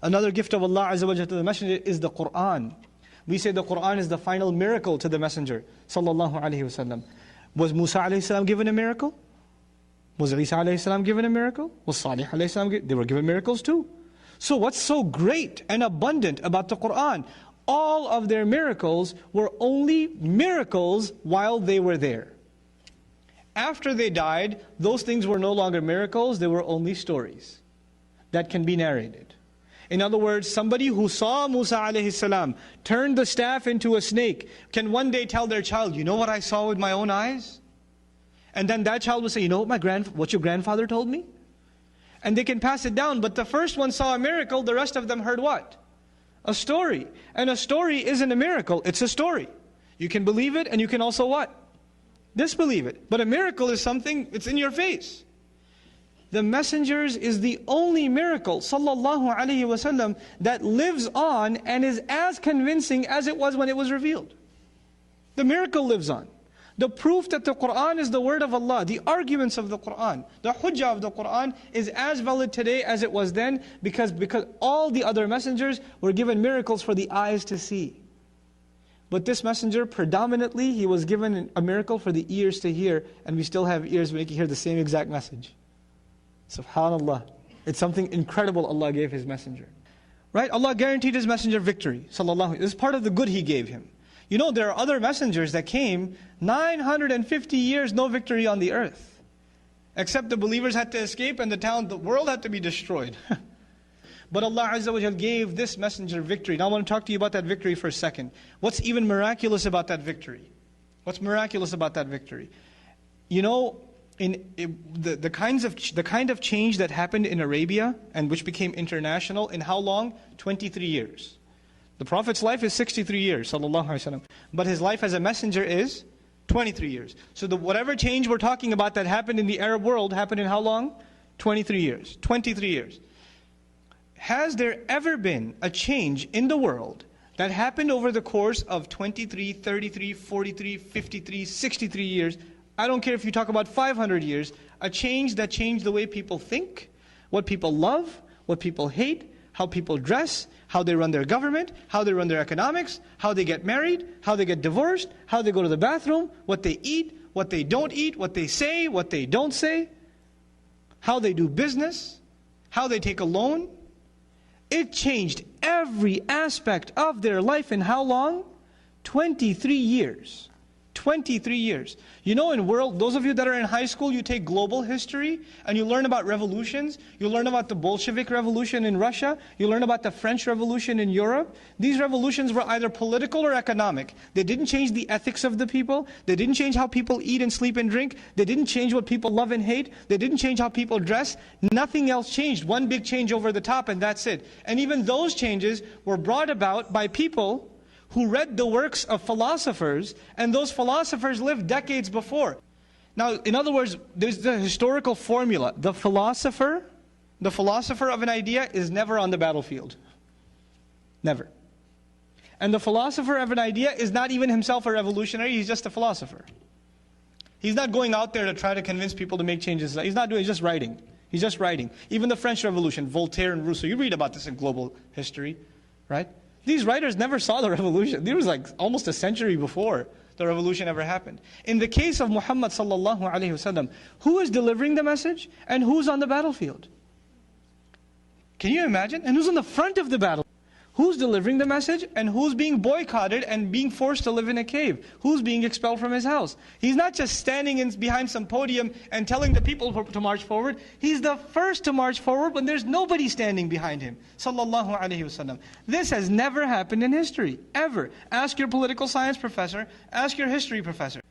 Another gift of Allah Azza wa Jalla to the Messenger is the Qur'an. We say the Qur'an is the final miracle to the Messenger sallallahu alaihi wasallam. Was Musa alayhi salam given a miracle? Was Isa alayhi salam given a miracle? Was Salih alayhi salam given? They were given miracles too. So what's so great and abundant about the Qur'an? All of their miracles were only miracles while they were there. After they died, those things were no longer miracles, they were only stories that can be narrated. In other words, somebody who saw Musa alayhi salam turn the staff into a snake can one day tell their child, you know what I saw with my own eyes? And then that child will say, you know what your grandfather told me? And they can pass it down, but the first one saw a miracle, the rest of them heard what? A story. And a story isn't a miracle, it's a story. You can believe it and you can also what? Disbelieve it. But a miracle is something, it's in your face. The Messengers is the only miracle, sallallahu alaihi wasallam, that lives on and is as convincing as it was when it was revealed. The miracle lives on. The proof that the Qur'an is the word of Allah, the arguments of the Qur'an, the hujjah of the Qur'an is as valid today as it was then because all the other messengers were given miracles for the eyes to see. But this messenger, predominantly, he was given a miracle for the ears to hear, and we still have ears making hear the same exact message. SubhanAllah. It's something incredible Allah gave His messenger. Right? Allah guaranteed His messenger victory. Sallallahu. This is part of the good He gave him. You know, there are other messengers that came 950 years, no victory on the earth. Except the believers had to escape and the world had to be destroyed. But Allah Azza wa Jal gave this messenger victory. Now I want to talk to you about that victory for a second. What's even miraculous about that victory? What's miraculous about that victory? You know, the kind of change that happened in Arabia and which became international in how long? 23 years. The Prophet's life is 63 years, sallallahu alaihi wasallam. But his life as a messenger is 23 years. So whatever change we're talking about that happened in the Arab world happened in how long? 23 years. 23 years. Has there ever been a change in the world that happened over the course of 23, 33, 43, 53, 63 years? I don't care if you talk about 500 years, a change that changed the way people think, what people love, what people hate, how people dress, how they run their government, how they run their economics, how they get married, how they get divorced, how they go to the bathroom, what they eat, what they don't eat, what they say, what they don't say, how they do business, how they take a loan. It changed every aspect of their life in how long? 23 years. 23 years. You know, those of you that are in high school, you take global history and you learn about revolutions. You learn about the Bolshevik Revolution in Russia. You learn about the French Revolution in Europe. These revolutions were either political or economic. They didn't change the ethics of the people. They didn't change how people eat and sleep and drink. They didn't change what people love and hate. They didn't change how people dress. Nothing else changed. One big change over the top and that's it. And even those changes were brought about by people who read the works of philosophers, and those philosophers lived decades before. Now, in other words, there's the historical formula. The philosopher of an idea is never on the battlefield. Never. And the philosopher of an idea is not even himself a revolutionary, he's just a philosopher. He's not going out there to try to convince people to make changes. He's just writing. He's just writing. Even the French Revolution, Voltaire and Rousseau, you read about this in global history, right? These writers never saw the revolution. It was like almost a century before the revolution ever happened. In the case of Muhammad sallallahu alaihi wasallam, who is delivering the message and who's on the battlefield? Can you imagine? And who's on the front of the battle? Who's delivering the message and who's being boycotted and being forced to live in a cave? Who's being expelled from his house? He's not just standing behind some podium and telling the people to march forward. He's the first to march forward when there's nobody standing behind him. Sallallahu alaihi wasallam. This has never happened in history, ever. Ask your political science professor, ask your history professor.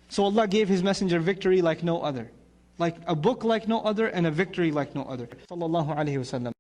So Allah gave His messenger victory like no other. Like a book like no other and a victory like no other. Sallallahu alaihi wasallam.